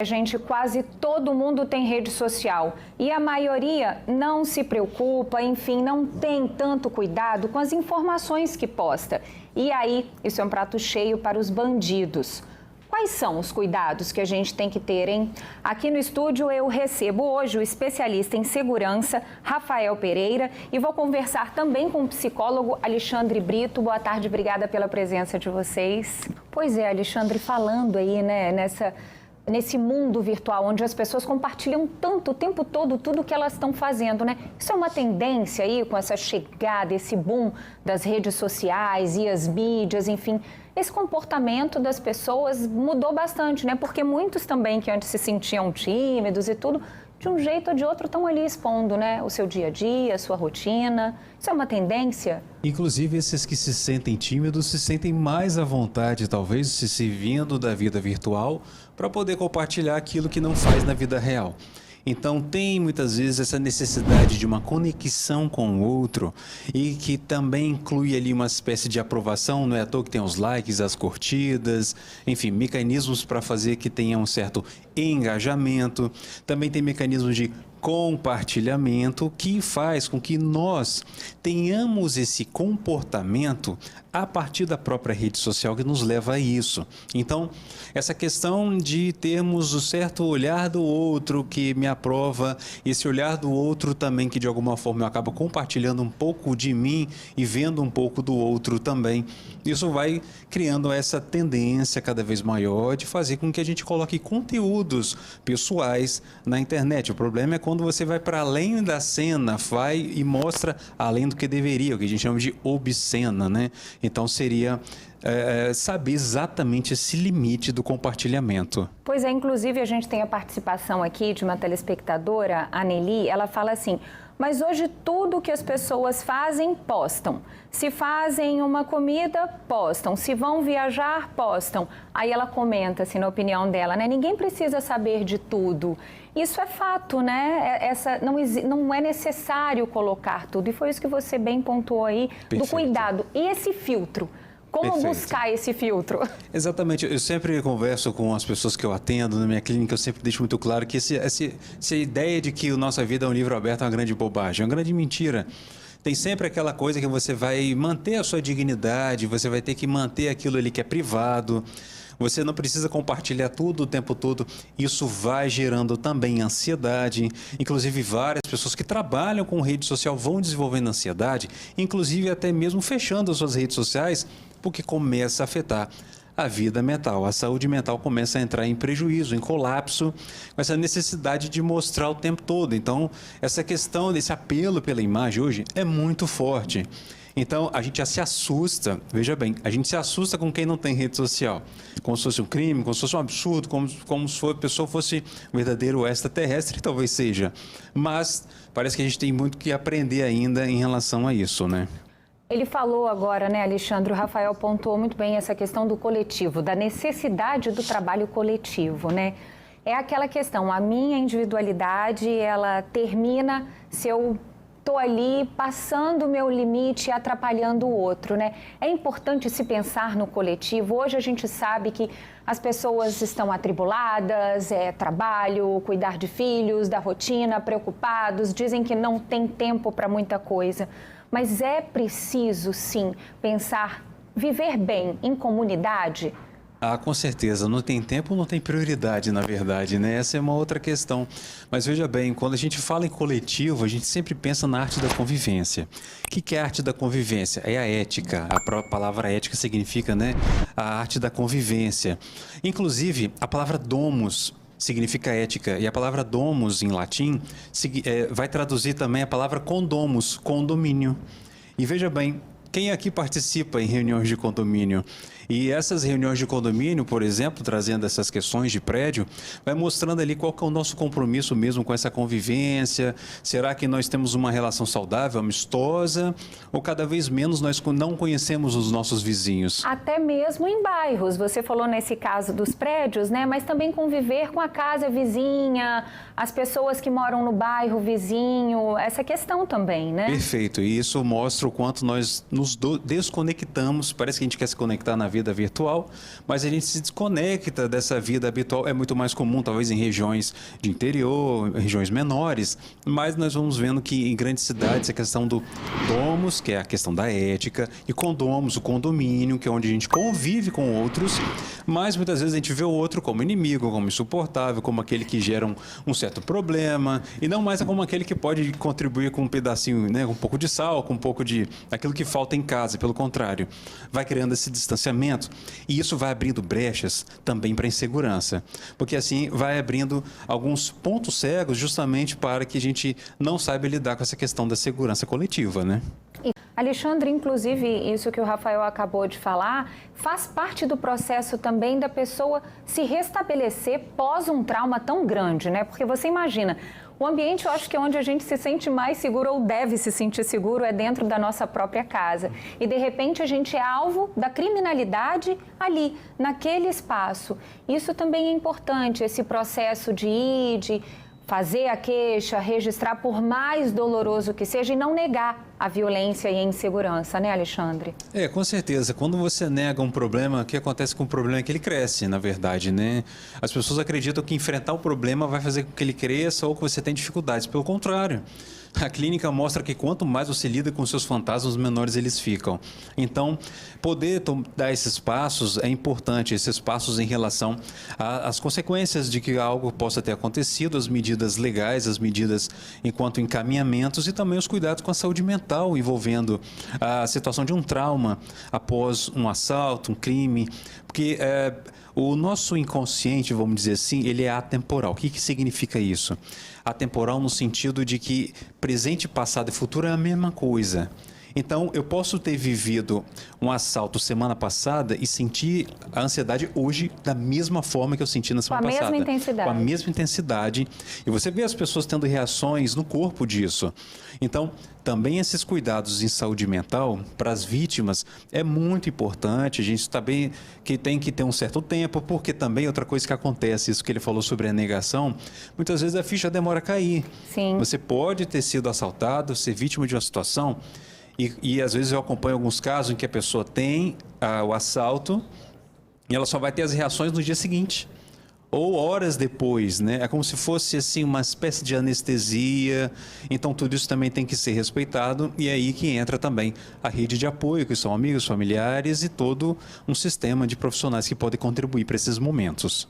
gente, quase todo mundo tem rede social e a maioria não se preocupa, enfim, não tem tanto cuidado com as informações que posta. E aí, isso é um prato cheio para os bandidos. Quais são os cuidados que a gente tem que ter, hein? Aqui no estúdio eu recebo hoje o especialista em segurança, Rafael Pereira, e vou conversar também com o psicólogo Alexandre Brito. Boa tarde, obrigada pela presença de vocês. Pois é, Alexandre, falando aí, né, nesse mundo virtual, onde as pessoas compartilham tanto o tempo todo tudo que elas estão fazendo, né? Isso é uma tendência aí com essa chegada, esse boom das redes sociais e as mídias, enfim. Esse comportamento das pessoas mudou bastante, né? Porque muitos também que antes se sentiam tímidos e tudo, de um jeito ou de outro estão ali expondo, né? O seu dia a dia, a sua rotina. Isso é uma tendência? Inclusive, esses que se sentem tímidos se sentem mais à vontade, talvez, se servindo da vida virtual para poder compartilhar aquilo que não faz na vida real. Então, tem muitas vezes essa necessidade de uma conexão com o outro e que também inclui ali uma espécie de aprovação, não é à toa que tem os likes, as curtidas, enfim, mecanismos para fazer que tenha um certo engajamento. Também tem mecanismos de compartilhamento que faz com que nós tenhamos esse comportamento a partir da própria rede social que nos leva a isso. Então, essa questão de termos o certo olhar do outro que me aprova, esse olhar do outro também que de alguma forma eu acabo compartilhando um pouco de mim e vendo um pouco do outro também, isso vai criando essa tendência cada vez maior de fazer com que a gente coloque conteúdos pessoais na internet. O problema é quando você vai para além da cena, vai e mostra além do que deveria, o que a gente chama de obscena, né? Então seria saber exatamente esse limite do compartilhamento. Pois é, inclusive a gente tem a participação aqui de uma telespectadora, a Nelly, ela fala assim: mas hoje tudo que as pessoas fazem, postam. Se fazem uma comida, postam. Se vão viajar, postam. Aí ela comenta, assim, na opinião dela, né? Ninguém precisa saber de tudo. Isso é fato, né? Não é necessário colocar tudo. E foi isso que você bem pontuou aí, Perfeito. Do cuidado. E esse filtro? Como Perfeito. buscar esse filtro? Exatamente. Eu sempre converso com as pessoas que eu atendo na minha clínica, eu sempre deixo muito claro que essa ideia de que a nossa vida é um livro aberto é uma grande bobagem, é uma grande mentira. Tem sempre aquela coisa que você vai manter a sua dignidade, você vai ter que manter aquilo ali que é privado. Você não precisa compartilhar tudo o tempo todo. Isso vai gerando também ansiedade. Inclusive, várias pessoas que trabalham com rede social vão desenvolvendo ansiedade, inclusive até mesmo fechando as suas redes sociais, porque começa a afetar a vida mental. A saúde mental começa a entrar em prejuízo, em colapso, com essa necessidade de mostrar o tempo todo. Então, essa questão desse apelo pela imagem hoje é muito forte. Então, a gente já se assusta, veja bem, a gente se assusta com quem não tem rede social, como se fosse um crime, como se fosse um absurdo, como se a pessoa fosse um verdadeiro extraterrestre, talvez seja. Mas parece que a gente tem muito que aprender ainda em relação a isso, né? Ele falou agora, né, Alexandre, o Rafael pontuou muito bem essa questão do coletivo, da necessidade do trabalho coletivo, né? É aquela questão, a minha individualidade, ela termina se eu estou ali passando o meu limite e atrapalhando o outro, né? É importante se pensar no coletivo. Hoje a gente sabe que as pessoas estão atribuladas, trabalho, cuidar de filhos, da rotina, preocupados, dizem que não tem tempo para muita coisa. Mas é preciso, sim, pensar, viver bem em comunidade? Ah, com certeza. Não tem tempo, não tem prioridade, na verdade, né? Essa é uma outra questão. Mas veja bem, quando a gente fala em coletivo, a gente sempre pensa na arte da convivência. O que é a arte da convivência? É a ética. A própria palavra ética significa, né, a arte da convivência. Inclusive, a palavra domus significa ética. E a palavra domus, em latim, vai traduzir também a palavra condomus, condomínio. E veja bem, quem aqui participa em reuniões de condomínio? E essas reuniões de condomínio, por exemplo, trazendo essas questões de prédio, vai mostrando ali qual que é o nosso compromisso mesmo com essa convivência. Será que nós temos uma relação saudável, amistosa? Ou cada vez menos nós não conhecemos os nossos vizinhos? Até mesmo em bairros. Você falou nesse caso dos prédios, né? Mas também conviver com a casa vizinha, as pessoas que moram no bairro vizinho, essa questão também, né? Perfeito. E isso mostra o quanto nós nos nos desconectamos. Parece que a gente quer se conectar na vida virtual, mas a gente se desconecta dessa vida habitual. É muito mais comum, talvez, em regiões de interior, regiões menores, mas nós vamos vendo que em grandes cidades a questão do domus, que é a questão da ética, e condomos, o condomínio, que é onde a gente convive com outros, mas muitas vezes a gente vê o outro como inimigo, como insuportável, como aquele que gera um certo problema, e não mais como aquele que pode contribuir com um pedacinho, né, com um pouco de sal, com um pouco de aquilo que falta em casa. Pelo contrário, vai criando esse distanciamento, e isso vai abrindo brechas também para a insegurança, porque assim vai abrindo alguns pontos cegos justamente para que a gente não saiba lidar com essa questão da segurança coletiva, né? Alexandre, inclusive, isso que o Rafael acabou de falar, faz parte do processo também da pessoa se restabelecer pós um trauma tão grande, né? Porque você imagina, o ambiente, eu acho que é onde a gente se sente mais seguro ou deve se sentir seguro é dentro da nossa própria casa. E, de repente, a gente é alvo da criminalidade ali, naquele espaço. Isso também é importante, esse processo de ir, de fazer a queixa, registrar, por mais doloroso que seja, e não negar a violência e a insegurança, né, Alexandre? Com certeza. Quando você nega um problema, o que acontece com o problema é que ele cresce, na verdade, né? As pessoas acreditam que enfrentar o problema vai fazer com que ele cresça ou que você tenha dificuldades. Pelo contrário. A clínica mostra que quanto mais você lida com seus fantasmas, menores eles ficam. Então, poder dar esses passos é importante, esses passos em relação às consequências de que algo possa ter acontecido, as medidas legais, as medidas enquanto encaminhamentos e também os cuidados com a saúde mental envolvendo a situação de um trauma após um assalto, um crime, porque o nosso inconsciente, vamos dizer assim, ele é atemporal. O que significa isso? Atemporal no sentido de que presente, passado e futuro é a mesma coisa. Então, eu posso ter vivido um assalto semana passada e sentir a ansiedade hoje da mesma forma que eu senti na semana passada. Com a mesma intensidade. Com a mesma intensidade. E você vê as pessoas tendo reações no corpo disso. Então, também esses cuidados em saúde mental para as vítimas é muito importante. A gente também que tem que ter um certo tempo, porque também outra coisa que acontece, isso que ele falou sobre a negação, muitas vezes a ficha demora a cair. Sim. Você pode ter sido assaltado, ser vítima de uma situação. E às vezes eu acompanho alguns casos em que a pessoa tem o assalto e ela só vai ter as reações no dia seguinte ou horas depois, né? É como se fosse assim uma espécie de anestesia. Então tudo isso também tem que ser respeitado e é aí que entra também a rede de apoio, que são amigos, familiares e todo um sistema de profissionais que podem contribuir para esses momentos.